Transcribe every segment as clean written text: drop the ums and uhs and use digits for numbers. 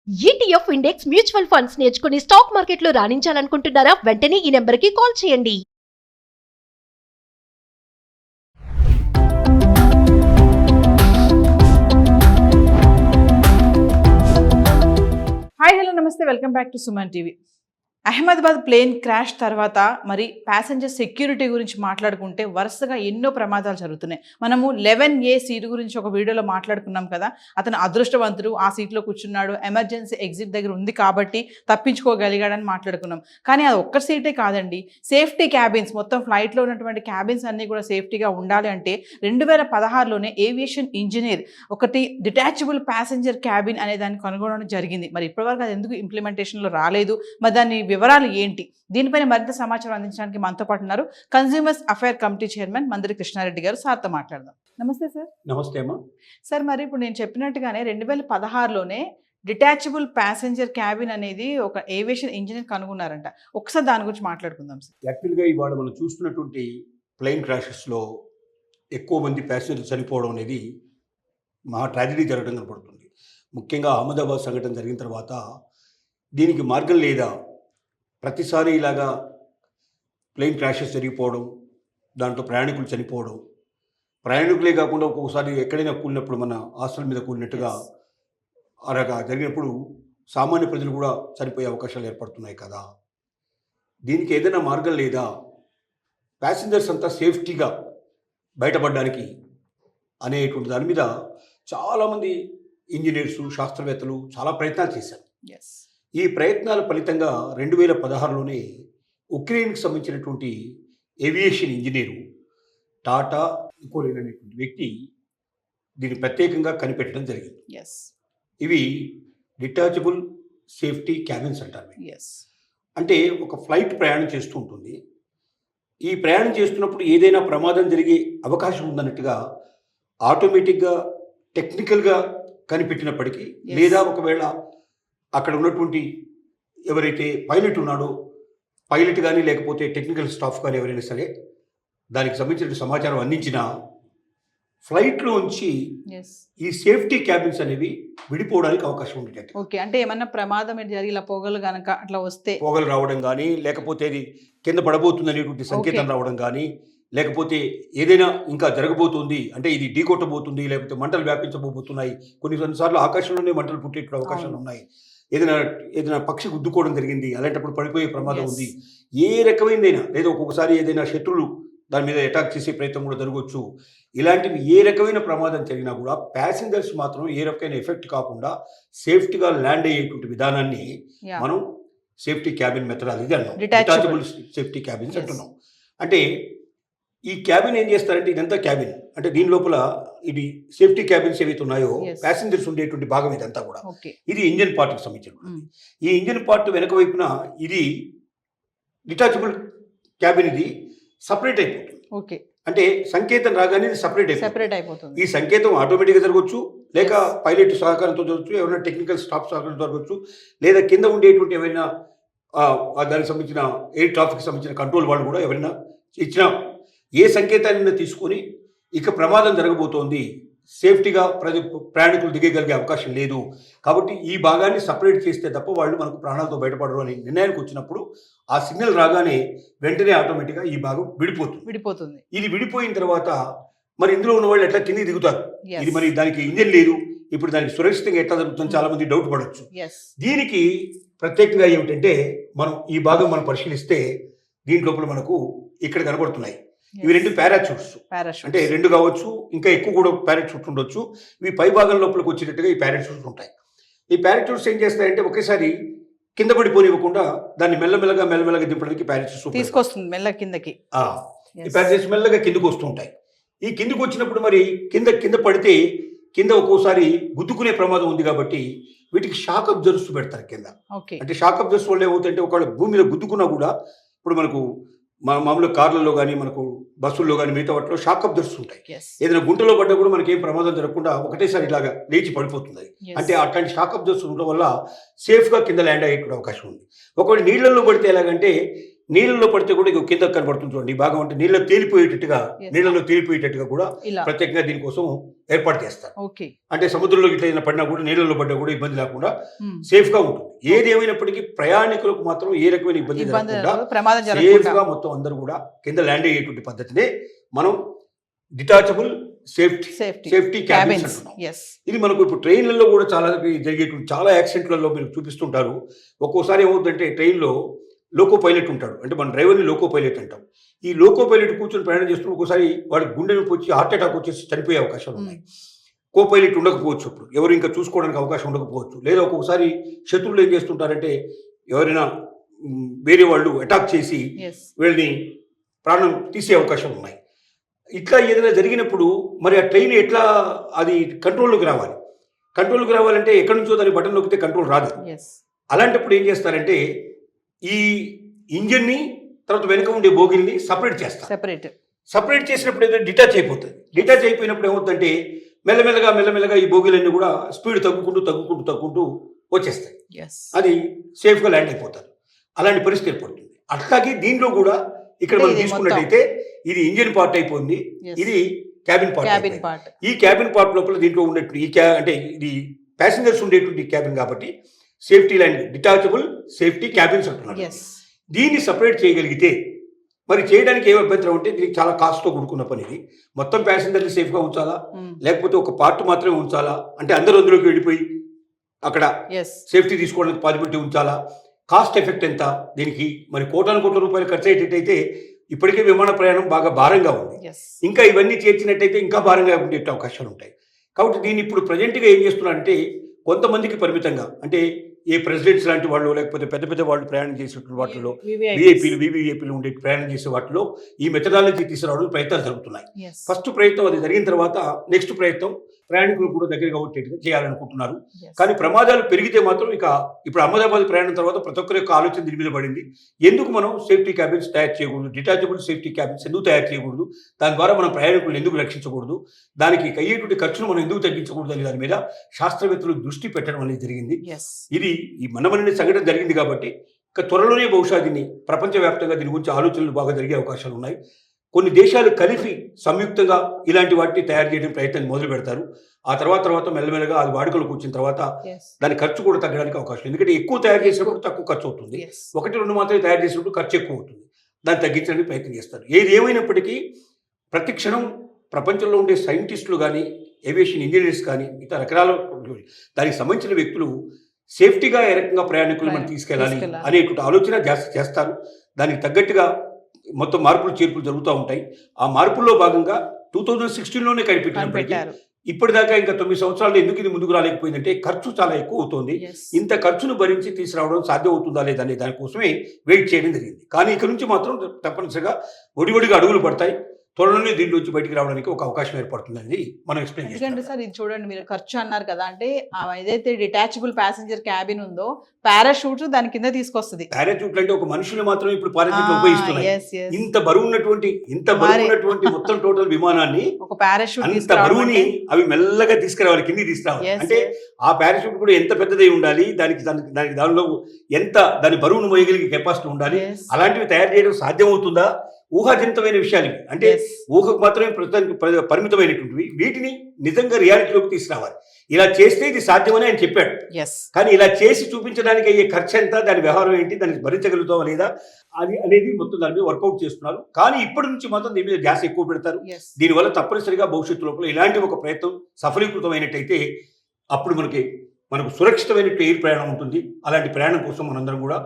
ETF index mutual funds నేర్చుకుని stock మార్కెట్లో రాణించాలనుకుంటున్నారా? వెంటనే ఈ నెంబర్కి కాల్ చేయండి. హాయ్ హలో నమస్తే, welcome back to Suman TV. Ahmedabad plane crash తర్వాత మరి ప్యాసింజర్ సెక్యూరిటీ గురించి మాట్లాడుకుంటే వరుసగా ఎన్నో ప్రమాదాలు జరుగుతున్నాయి. మనము 11A సీట్ గురించి ఒక వీడియోలో మాట్లాడుకున్నాం కదా. అతను అదృష్టవంతుడు, ఆ సీట్లో కూర్చున్నాడు, ఎమర్జెన్సీ ఎగ్జిట్ దగ్గర ఉంది కాబట్టి తప్పించుకోగలిగాడని మాట్లాడుకున్నాం. కానీ అది ఒక్క సీటే కాదండి, సేఫ్టీ క్యాబిన్స్, మొత్తం ఫ్లైట్లో ఉన్నటువంటి క్యాబిన్స్ అన్నీ కూడా సేఫ్టీగా ఉండాలి అంటే 2016లోనే ఏవియేషన్ ఇంజనీర్ ఒకటి డిటాచబుల్ ప్యాసింజర్ క్యాబిన్ అనే దాన్ని కనుగొనడం జరిగింది. మరి ఇప్పటివరకు అది ఎందుకు ఇంప్లిమెంటేషన్లో రాలేదు, మరి దాని వివరాలు ఏంటి, దీనిపైన మరింత సమాచారం అందించడానికి మనతో పాటు ఉన్నారు consumers affair committee chairman Mandiri Krishna Reddy గారు. సార్తో మాట్లాడదాం. నమస్తే సార్. నమస్తే అమ్మా. సార్, మరి ఇప్పుడు నేను చెప్పినట్టుగానే 2016లోనే డిటాచబుల్ ప్యాసింజర్ క్యాబిన్ అనేది ఒక ఏవియేషన్ ఇంజనీర్ కనుగొన్నారంట. ఒకసారి దాని గురించి మాట్లాడుకుందాం సార్. యాక్చువల్గా ఇవాళ మనం చూస్తున్నటువంటి ప్లేన్ క్రాషెస్లో ఎక్కువ మంది ప్యాసింజర్లు చనిపోవడం అనేది మహా ట్రాజడీ జరగడం కనపడుతుంది. ముఖ్యంగా అహ్మదాబాద్ సంఘటన జరిగిన తర్వాత దీనికి మార్గం లేదా, ప్రతిసారి ఇలాగా ప్లేన్ క్రాషెస్ జరిగిపోవడం, దాంట్లో ప్రయాణికులు చనిపోవడం, ప్రయాణికులే కాకుండా ఒక్కొక్కసారి ఎక్కడైనా కూలినప్పుడు మన హాస్టల్ మీద కూలినట్టుగా అలాగా జరిగినప్పుడు సామాన్య ప్రజలు కూడా చనిపోయే అవకాశాలు ఏర్పడుతున్నాయి కదా. దీనికి ఏదైనా మార్గం లేదా, ప్యాసింజర్స్ అంతా సేఫ్టీగా బయటపడడానికి అనేటువంటి దాని మీద చాలామంది ఇంజనీర్సు, శాస్త్రవేత్తలు చాలా ప్రయత్నాలు చేశారు. ఈ ప్రయత్నాల ఫలితంగా 2016లోనే ఉక్రెయిన్కి సంబంధించినటువంటి ఏవియేషన్ ఇంజనీరు టాటా నికోలిన్ అనేటువంటి వ్యక్తి దీన్ని ప్రత్యేకంగా కనిపెట్టడం జరిగింది. ఇవి డిటాచబుల్ సేఫ్టీ క్యాబిన్స్ అంటారు. అంటే ఒక ఫ్లైట్ ప్రయాణం చేస్తూ ఉంటుంది. ఈ ప్రయాణం చేస్తున్నప్పుడు ఏదైనా ప్రమాదం జరిగే అవకాశం ఉందన్నట్టుగా ఆటోమేటిక్గా టెక్నికల్గా కనిపెట్టినప్పటికీ, లేదా ఒకవేళ అక్కడ ఉన్నటువంటి ఎవరైతే పైలట్ ఉన్నాడో, పైలట్ కానీ లేకపోతే టెక్నికల్ స్టాఫ్ కానీ ఎవరైనా సరే దానికి సంబంధించిన సమాచారం అందించిన ఫ్లైట్లో నుంచి ఈ సేఫ్టీ క్యాబిన్స్ అనేవి విడిపోవడానికి అవకాశం ఉండేటట్టు. ఓకే, అంటే ఏమన్నా ప్రమాదం జరిగి ఇలా పొగలు కనుక అట్లా వస్తే, పొగలు రావడం కానీ, లేకపోతే అది కింద పడబోతుంది అనేటువంటి సంకేతం రావడం కానీ, లేకపోతే ఏదైనా ఇంకా జరగబోతుంది అంటే ఇది ఢీకొట్టబోతుంది, లేకపోతే మంటలు వ్యాపించబోతున్నాయి, కొన్నిసార్లు ఆకాశంలోనే మంటలు పుట్టే అవకాశాలు ఉన్నాయి, ఏదైనా పక్షి గుద్దుకోవడం జరిగింది, అలాంటప్పుడు పడిపోయే ప్రమాదం ఉంది, ఏ రకమైనదైనా, లేదా ఒక్కొక్కసారి ఏదైనా శత్రువులు దాని మీద అటాక్ చేసే ప్రయత్నం కూడా జరగవచ్చు. ఇలాంటివి ఏ రకమైన ప్రమాదం జరిగినా కూడా ప్యాసింజర్స్ మాత్రం ఏ రకమైన ఎఫెక్ట్ కాకుండా సేఫ్టీగా ల్యాండ్ అయ్యేటువంటి విధానాన్ని మనం సేఫ్టీ క్యాబిన్ మెథడాలజీ అన్నాం, డిటాచబుల్ సేఫ్టీ క్యాబిన్స్ అంటున్నాం. అంటే ఈ క్యాబిన్ ఏం చేస్తారంటే, ఇదంతా క్యాబిన్ అంటే దీని లోపల ఇది సేఫ్టీ క్యాబిన్స్ ఏవైతే ఉన్నాయో ప్యాసింజర్స్ ఉండేటువంటి భాగం ఇదంతా కూడా. ఇది ఇంజన్ పార్ట్కి సంబంధించిన. ఈ ఇంజన్ పార్ట్ వెనక వైపున ఇది డిటాచబుల్ క్యాబిన్, ఇది సపరేట్ అయిపోతుంది. అంటే సంకేతం రాగానే ఇది సపరేట్ అయిపోతుంది. ఈ సంకేతం ఆటోమేటిక్గా జరగవచ్చు, లేక పైలట్ సహకారంతో జరగచ్చు, ఎవరైనా టెక్నికల్ స్టాఫ్ సహకారంతో జరగచ్చు, లేదా కింద ఉండేటువంటి ఎవరైనా దానికి సంబంధించిన ఎయిర్ ట్రాఫిక్ సంబంధించిన కంట్రోల్ వాళ్ళు కూడా ఎవరైనా ఇచ్చిన ఏ సంకేతాన్ని తీసుకొని ఇక ప్రమాదం జరగబోతోంది, సేఫ్టీగా ప్రయాణికులు దిగగలిగే అవకాశం లేదు కాబట్టి ఈ భాగాన్ని సపరేట్ చేస్తే తప్ప వాళ్ళు మనకు ప్రాణాలతో బయటపడరు అని నిర్ణయానికి వచ్చినప్పుడు ఆ సిగ్నల్ రాగానే వెంటనే ఆటోమేటిక్గా ఈ భాగం విడిపోతుంది. ఇది విడిపోయిన తర్వాత మరి ఇందులో ఉన్న వాళ్ళు ఎట్లా కిందికి దిగుతారు, ఇది మరి దానికి ఇంజన్ లేదు, ఇప్పుడు దానికి సురక్షితంగా ఎట్లా జరుగుతుందని చాలా మంది డౌట్ పడవచ్చు. దీనికి ప్రత్యేకంగా ఏమిటంటే, మనం ఈ భాగం మనం పరిశీలిస్తే దీంట్ లోపల మనకు ఇక్కడ కనబడుతున్నాయి. ఇవి 2 పారాచూట్స్, అంటే 2 కావచ్చు, ఇంకా ఎక్కువ కూడా పారాచూట్స్ ఉండొచ్చు. ఇవి పై భాగం లోపలికి వచ్చేటట్టుగా ఈ పారాచూట్స్ ఉంటాయి. ఈ పారాచూట్స్ ఏం చేస్తాయంటే ఒకేసారి కింద పడిపోనివ్వకుండా దాన్ని మెల్లమెల్లగా దింపడానికి పారాచూట్స్ తీసుకొస్తుంది, మెల్ల కిందకి. ఈ పారాచూట్స్ మెల్లగా కిందకు వస్తూ ఉంటాయి. ఈ కిందకు వచ్చినప్పుడు మరి కింద పడితే కింద ఒక్కోసారి గుద్దుకునే ప్రమాదం ఉంది కాబట్టి వీటికి షాక్ అబ్జర్వర్స్ పెడతారు కింద. అంటే షాక్ అబ్జర్వర్స్ వల్ల ఏమవుతుందంటే ఒకవేళ భూమి మీద గుద్దుకున్నా కూడా, ఇప్పుడు మనకు మామూలుగా కార్లలో కానీ, మనకు బస్సుల్లో కానీ, మిగతా వాటిలో షాక్ అబ్జర్వర్స్ ఉంటాయి. ఏదైనా గుంటలో పడ్డా కూడా మనకి ఏం ప్రమాదం జరగకుండా ఒకటేసారి ఇలాగా లేచి పడిపోతుంది. అంటే అట్లాంటి షాక్ అబ్జర్వర్స్ ఉండడం వల్ల సేఫ్గా కింద ల్యాండ్ అయ్యే అవకాశం ఉంది. ఒకవేళ నీళ్లలో పడితే ఎలాగంటే నీళ్ళలో పడితే కూడా ఇక కింద కనబడుతుంది చూడండి. ఈ భాగం అంటే నీళ్ళలో తేలిపోయేటట్టుగా Yes. నీళ్ళలో తేలిపోయేటట్టుగా కూడా ఇలా ప్రత్యేకంగా దీనికోసం ఏర్పాటు చేస్తారు. ఓకే. అంటే సముద్రంలో ఇట్లా ఏదైనా పడినా కూడా నీళ్ళలో పడ్డా కూడా ఇబ్బంది లేకుండా సేఫ్ గా ఉంటుంది. ఏది ఏమైనప్పటికీ ప్రయాణికులకు మాత్రం ఏ రకమైన ఇబ్బంది ఇబ్బంది జరగకుండా లేదు, ప్రమాదం సేఫ్ జరగకుండా గా మొత్తం అందరూ కూడా కింద ల్యాండ్ అయ్యేటువంటి పద్ధతినే మనం detachable safety safety cabins cabins. అంటున్నాం. ఎస్. ఇది మనకు ఇప్పుడు ట్రైన్లలో కూడా జరిగేటువంటి చాలా యాక్సిడెంట్లలో మీరు చూపిస్తుంటారు. ఒక్కోసారి ఏమవుతుందంటే ట్రైన్లో లోకో పైలట్ ఉంటాడు, అంటే మన డ్రైవర్ని లోకో పైలట్ అంటాం. ఈ లోకో పైలట్ కూర్చొని ప్రయాణం చేస్తున్న ఒక్కోసారి వాడి గుండె నొప్పి వచ్చి హార్ట్ అటాక్ వచ్చేసి చనిపోయే అవకాశాలు ఉన్నాయి. కో పైలట్ ఉండకపోవచ్చు, అప్పుడు ఎవరు ఇంకా చూసుకోవడానికి అవకాశం ఉండకపోవచ్చు. లేదా ఒక్కొక్కసారి శత్రువులు ఏం చేస్తుంటారంటే ఎవరైనా వేరే వాళ్ళు అటాక్ చేసి ఎస్. వీళ్ళని ప్రాణం తీసే అవకాశం ఉన్నాయి. ఇట్లా ఏదైనా జరిగినప్పుడు మరి ఆ ట్రైన్ ఎట్లా అది కంట్రోల్లోకి రావాలి? కంట్రోల్లోకి రావాలంటే ఎక్కడి నుంచో దాని బటన్ నొక్కితే కంట్రోల్ రాదు. ఎస్. అలాంటప్పుడు ఏం చేస్తారంటే ఈ ఇంజిన్ని తర్వాత వెనుక ఉండే బోగిల్ని సపరేట్ చేస్తారు. సపరేట్ చేసినప్పుడు ఏదో డిటాచ్ అయిపోతుంది. డిటాచ్ అయిపోయినప్పుడు ఏమవుతుందంటే మెల్లమెల్లగా ఈ బోగిలన్నీ కూడా స్పీడ్ తగ్గుకుంటూ వచ్చేస్తాయి. అది సేఫ్గా ల్యాండ్ అయిపోతారు. అలాంటి పరిస్థితి ఏర్పడుతుంది. అట్లాగే దీనిలో కూడా ఇక్కడ మనం ఇది తీసుకున్నట్టయితే ఇది ఇంజిన్ పార్ట్ అయిపోయింది, ఇది క్యాబిన్ పార్ట్. ఈ క్యాబిన్ పార్ట్ లోపల దీంట్లో ఉండేటువంటి అంటే ఇది ప్యాసింజర్స్ ఉండేటువంటి క్యాబిన్ కాబట్టి safety land detachable safety cabins అంటున్నారు. దీన్ని సపరేట్ చేయగలిగితే మరి చేయడానికి ఏ అభ్యంతరం ఉంటే దీనికి చాలా కాస్ట్తో కూడుకున్న పని. ఇది మొత్తం ప్యాసింజర్ని సేఫ్గా ఉంచాలా, లేకపోతే ఒక పార్ట్ మాత్రమే ఉంచాలా, అంటే అందరూ అందులోకి వెళ్ళిపోయి అక్కడ సేఫ్టీ తీసుకోవడానికి పాజిబిలిటీ ఉంచాలా, కాస్ట్ ఎఫెక్ట్ ఎంత దీనికి? మరి కోట్ల రూపాయలు ఖర్చు అయ్యేటట్టయితే ఇప్పటికే విమాన ప్రయాణం బాగా భారంగా ఉంది, ఇంకా ఇవన్నీ చేర్చినట్టయితే ఇంకా భారంగా ఉండే అవకాశాలు ఉంటాయి. కాబట్టి దీన్ని ఇప్పుడు ప్రజెంట్గా ఏం చేస్తున్నారంటే కొంతమందికి పరిమితంగా, అంటే ఏ ప్రెసిడెంట్స్ లాంటి వాళ్ళు లేకపోతే పెద్ద వాళ్ళు ప్రయాణం చేసేటువంటి వాటిలో వివిఐపీలు ఉండే ప్రయాణం చేసే వాటిలో ఈ మెథడాలజీ తీసుకురావడానికి ప్రయత్నాలు జరుగుతున్నాయి. ఫస్ట్ ప్రయత్నం అది జరిగిన తర్వాత నెక్స్ట్ ప్రయత్నం ప్రయాణికులు కూడా దగ్గరగా వచ్చేట్టుగా చేయాలనుకుంటున్నారు. కానీ ప్రమాదాలు పెరిగితే మాత్రం ఇక ఇప్పుడు అహ్మదాబాద్ ప్రయాణం తర్వాత ప్రతి ఒక్కరి యొక్క ఆలోచన దీని మీద పడింది. ఎందుకు మనం సేఫ్టీ క్యాబిన్స్ తయారు చేయకూడదు, డిటాచబుల్ సేఫ్టీ క్యాబిన్స్ ఎందుకు తయారు చేయకూడదు, దాని ద్వారా మనం ప్రయాణికులను ఎందుకు రక్షించకూడదు, దానికి అయ్యేటువంటి ఖర్చును మనం ఎందుకు తగ్గించకూడదు అనే దాని మీద శాస్త్రవేత్తలు దృష్టి పెట్టడం అనేది జరిగింది. ఇది ఈ మనమనే సంఘటన జరిగింది కాబట్టి ఇక త్వరలోనే బహుశా దీన్ని ప్రపంచవ్యాప్తంగా దీని గురించి ఆలోచనలు బాగా జరిగే అవకాశాలు ఉన్నాయి. కొన్ని దేశాలు కలిపి సంయుక్తంగా ఇలాంటి వాటిని తయారు చేయడం ప్రయత్నం మొదలు పెడతారు. ఆ తర్వాత మెల్లమెల్లగా అది వాడుకలోకి వచ్చిన తర్వాత దాని ఖర్చు కూడా తగ్గడానికి అవకాశం. ఎందుకంటే ఎక్కువ తయారు చేసినప్పుడు తక్కువ ఖర్చు అవుతుంది, 1-2 మాత్రమే తయారు చేసినప్పుడు ఖర్చు ఎక్కువ అవుతుంది. దాన్ని తగ్గించడానికి ప్రయత్నం చేస్తారు. ఏది ఏమైనప్పటికీ ప్రతి క్షణం ప్రపంచంలో ఉండే సైంటిస్టులు కానీ ఏవియేషన్ ఇంజనీర్స్ కానీ ఇతర రకరాల దానికి సంబంధించిన వ్యక్తులు సేఫ్టీగా ఏ రకంగా ప్రయాణికులు మనం తీసుకెళ్ళాలి అనేటువంటి ఆలోచన చేస్తారు. దానికి తగ్గట్టుగా మొత్తం మార్పులు చేర్పులు జరుగుతూ ఉంటాయి. ఆ మార్పుల్లో భాగంగా 2016లోనే కనిపెట్టినప్పటికీ ఇప్పటిదాకా ఇంకా 9 సంవత్సరాలు ఎందుకు ఇది ముందుకు రాలేకపోయిందంటే ఖర్చు చాలా ఎక్కువ అవుతుంది. ఇంత ఖర్చును భరించి తీసుకురావడం సాధ్యం అవుతుందా లేదనే దానికోసమే వెయిట్ చేయడం జరిగింది. కానీ ఇక నుంచి మాత్రం తప్పనిసరిగా ఒడివడిగా అడుగులు పడతాయి. త్వరలోనే దీని నుంచి బయటికి రావడానికి ఒక అవకాశం ఏర్పడుతుందని మనం ఎక్స్ప్లెయిన్ చేస్తాం. ఎందుకంటే సార్ ఇది చూడండి, మీరు ఖర్చు అన్నారు కదా, అంటే ఏదైతే డిటాచబుల్ ప్యాసింజర్ క్యాబిన్ ఉందో పారాషూట్ దాని కింద తీసుకొస్తుంది. పారాషూట్ అంటే ఒక మనుషులు మాత్రం ఇప్పుడు పారాషూట్ ఉపయోగిస్తున్నారు. ఇంత బరువు ఉన్నటువంటి మొత్తం టోటల్ విమానాన్ని ఒక పారాషూట్ అంత బరువుని అవి మెల్లగా తీసుకురావాలి, కింది తీసుకురావాలి. అంటే ఆ పారాషూట్ కూడా ఎంత పెద్దదై ఉండాలి, దానిలో ఎంత దాని బరువును మోయగలిగే కెపాసిటీ ఉండాలి. అలాంటివి తయారు చేయడం సాధ్యం అవుతుందా? ఊహాజనితమైన విషయాలు ఇవి, అంటే ఊహకు మాత్రమే పరిమితమైనటువంటివి. వీటిని నిజంగా రియాలిటీలోకి తీసుకురావాలి. ఇలా చేస్తే ఇది సాధ్యమని ఆయన చెప్పాడు. కానీ ఇలా చేసి చూపించడానికి అయ్యే ఖర్చు ఎంత, దాని వ్యవహారం ఏంటి, దానికి భరించగలుగుతావా లేదా అది అనేది మొత్తం దాని మీద వర్కౌట్ చేస్తున్నారు. కానీ ఇప్పటి నుంచి మాత్రం దీని మీద ధ్యాస ఎక్కువ పెడతారు. దీనివల్ల తప్పనిసరిగా భవిష్యత్తు లోపల ఇలాంటి ఒక ప్రయత్నం సఫలీకృతమైనట్టయితే అప్పుడు మనకు సురక్షితమైనట్టు ఎయిర్ ప్రయాణం ఉంటుంది. అలాంటి ప్రయాణం కోసం మనందరం కూడా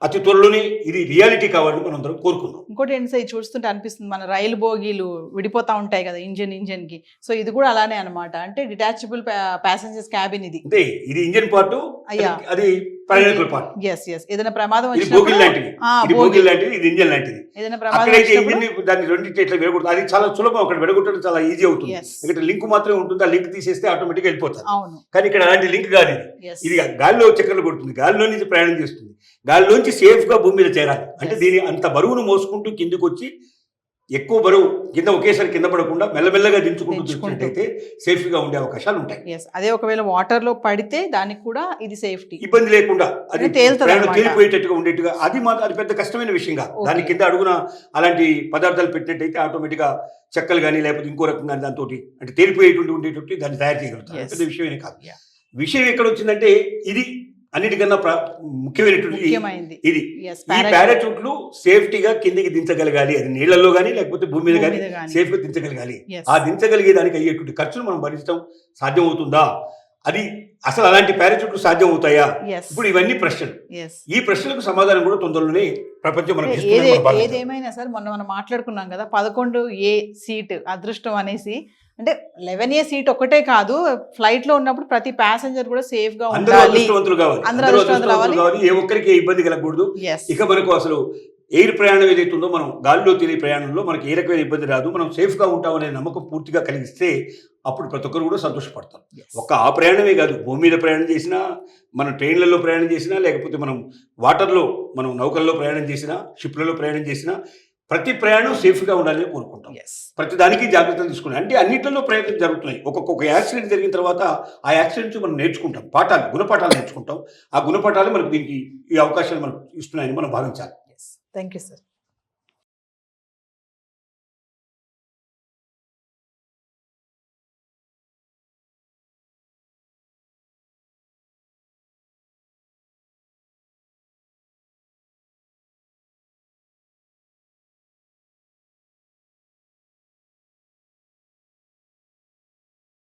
అతి త్వరలోనే ఇది రియాలిటీ కావాలని మనందరం కోరుకుందాం. ఇంకోటి ఏంటి సార్, ఇది చూస్తుంటే అనిపిస్తుంది మన రైలు బోగీలు విడిపోతా ఉంటాయి కదా ఇంజన్ కి, సో ఇది కూడా అలానే అనమాట. అంటే డిటాచబుల్ ప్యాసింజర్స్ క్యాబిన్ ఇది, అంటే ఇది ఇంజన్ పార్ట్, అది ప్రయాణికుల పార్ట్. ఏదైనా ప్రమాదం ఇది బోగిల్ లాంటిది, ఇది ఇంజన్ లాంటిది. ఏదైనా ప్రమాదం దాన్ని రెండింటి ఇట్లా విడగొడుతుంది. అది చాలా సులభం, అక్కడ విడగొట్టడం చాలా ఈజీ అవుతుంది. ఎందుకంటే లింక్ మాత్రమే ఉంటుంది, ఆ లింక్ తీసేస్తే ఆటోమేటిక్గా వెళ్ళిపోతారు. కానీ ఇక్కడ అలాంటి లింక్ కాదు. ఇది గాలిలో చక్కర్లు కొడుతుంది, గాలిలో నుంచి ప్రయాణం చేస్తుంది, గాలిలోంచి సేఫ్ గా భూమి మీద చేరాలి. అంటే దీని అంత బరువును మోసుకుంటూ కిందికి వచ్చి ఎక్కువ బరువు కింద ఒకేసారి కింద పడకుండా మెల్లమెల్లగా దించుకుంటూ దించుకుంటూ. దించినట్టయితే సేఫ్గా ఉండే అవకాశాలు ఉంటాయి. ఎస్, అదే ఒకవేళ వాటర్ లో పడితే దానికి కూడా ఇది సేఫ్టీ. ఇబ్బంది లేకుండా అది అది తేలుతుంది ప్రయాణం అన్నమాట. తేలిపోయేటట్టుగా ఉండేట్టుగా అది మాత్రం అది పెద్ద కష్టమైన విషయం కాదు. Okay. దాని కింద అడుగున అలాంటి పదార్థాలు పెట్టినట్టయితే ఆటోమేటిక్గా చెక్కలు కానీ లేకపోతే ఇంకో రకంగా దాంతో అంటే తేలిపోయేటువంటి ఉండేటువంటి దాన్ని తయారు చేయగలుగుతారు. Yes. పెద్ద విషయమే కాదు. Yeah. విషయం ఎక్కడ వచ్చిందంటే ఇది అన్నిటికన్నా ముఖ్యమైనటువంటి ముఖ్యమైనది. ఇది Yes, ఈ పారాచూట్లు సేఫ్టీగా కిందికి దించగలగాలి. అది నీళ్లలో కానీ లేకపోతే భూమి మీద కానీ భూమి మీద గానీ. సేఫ్గా దించగలగాలి. Yes. ఆ దించగలిగే దానికి అయ్యేటువంటి ఖర్చును మనం భరించడం సాధ్యమవుతుందా, అది అసలు అలాంటి పారాచూట్లు సాధ్యం అవుతాయా, Yes. ఇప్పుడు ఇవన్నీ ప్రశ్నలు. Yes. ఈ ప్రశ్నలకు సమాధానం కూడా తొందరలోనే ప్రపంచం మనకి ఇస్తుందని మనం భావించాలి. ఏదేమైనా సార్ మొన్న మనం మాట్లాడుకున్నాం కదా 11A సీట్ అదృష్టం అనేసి. అంటే 11A సీట్ ఒకటే కాదు, ఫ్లైట్ లో ఉన్నప్పుడు ప్రతి ప్యాసింజర్ కూడా సేఫ్ గా అందరూ ఉండాలి. అదృష్టవంతులు కావాలి. అందరూ అందరూ అదృష్టవంతులు అదృష్టవంతులు కావాలి. ఏ ఒక్కరికి ఏ ఇబ్బంది కలగకూడదు. Yes. ఇక మనకు అసలు ఎయిర్ ప్రయాణం ఏదైతే ఉందో మనం గాలిలో తిరిగే ప్రయాణంలో మనకి ఏ రకమైన ఇబ్బంది రాదు, మనం సేఫ్గా ఉంటామనే నమ్మకం పూర్తిగా కలిగిస్తే అప్పుడు ప్రతి ఒక్కరు కూడా సంతోషపడతాం. Yes. ఒక్క ఆ ప్రయాణమే కాదు, భూమి మీద ప్రయాణం చేసినా, మనం ట్రైన్లలో ప్రయాణం చేసినా, లేకపోతే మనం వాటర్లో మనం నౌకల్లో ప్రయాణం చేసినా, షిప్లలో ప్రయాణం చేసినా, ప్రతి ప్రయాణం సేఫ్గా ఉండాలని కోరుకుంటాం. Yes. ప్రతి దానికి జాగ్రత్తలు తీసుకున్నాం. అంటే అన్నింటిలో ప్రయత్నం జరుగుతున్నాయి. ఒక్కొక్క యాక్సిడెంట్ జరిగిన తర్వాత ఆ యాక్సిడెంట్ నుంచి మనం నేర్చుకుంటాం, గుణపాఠాలు నేర్చుకుంటాం. ఆ గుణపాఠాలు మనకు దీనికి ఈ అవకాశాలు మనకు ఇస్తున్నాయని మనం భావించాలి. Yes. Thank you, sir.